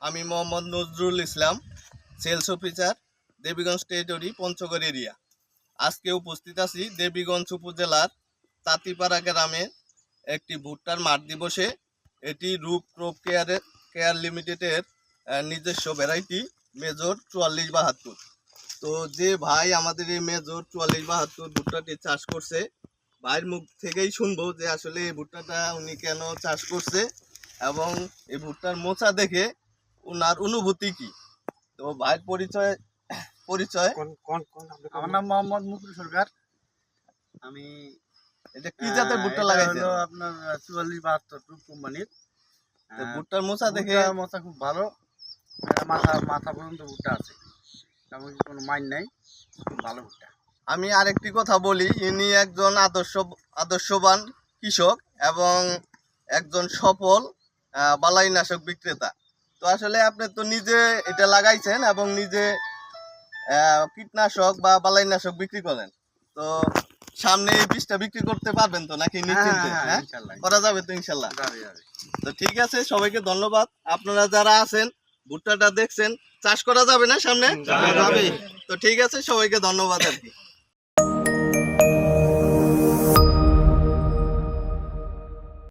আমি Mohammad Nazrul Islam, sales officer, Debiganj territory, Panchagarh area. আজকে উপস্থিত আছি দেবীগঞ্জ উপজেলার তাঁতিপাড়া গ্রামে একটি ভুট্টার মাঠ দিবসে। এটি রূপ ক্রপ কেয়ার লিমিটেডের নিজস্ব ভ্যারাইটি মেজর 4472। তো যে ভাই আমাদের এই মেজর 4472 ভুট্টাটি চাষ করছে, ভাইয়ের মুখ থেকেই শুনবো যে আসলে এই ভুট্টাটা উনি কেন চাষ করছে এবং এই ভুট্টার মোচা দেখে ওনার অনুভূতি কি। তো ভাইয়ের পরিচয় পরিচয় আমার নাম মোহাম্মদ মুকুল সরকার। আমি এটা কি জাতের ভুট্টা লাগাইছেন? আপনার 4472 কোম্পানির। তো ভুট্টার মোচা দেখে মোচা খুব ভালো, এটা মাথা পর্যন্ত ভুট্টা আছে, তেমন কোনো মাইন নাই, খুব ভালো ভুট্টা। আমি আরেকটি কথা বলি, ইনি একজন আদর্শবান কৃষক এবং একজন সফল বালাইনাশক বিক্রেতা। তো আসলে আপনি তো নিজে এটা লাগাইছেন এবং নিজে কীটনাশক বা বালাইনাশক বিক্রি করেন। তো সামনে এই বীজটা বিক্রি করতে পারবেন তো নাকি নিশ্চিন্তে? হ্যাঁ, করা যাবে তো ইনশাল্লাহ। তো ঠিক আছে, সবাইকে ধন্যবাদ। আপনারা যারা আছেন ভুট্টাটা দেখছেন, চাষ করা যাবে না সামনে? তো ঠিক আছে, সবাইকে ধন্যবাদ আর কি।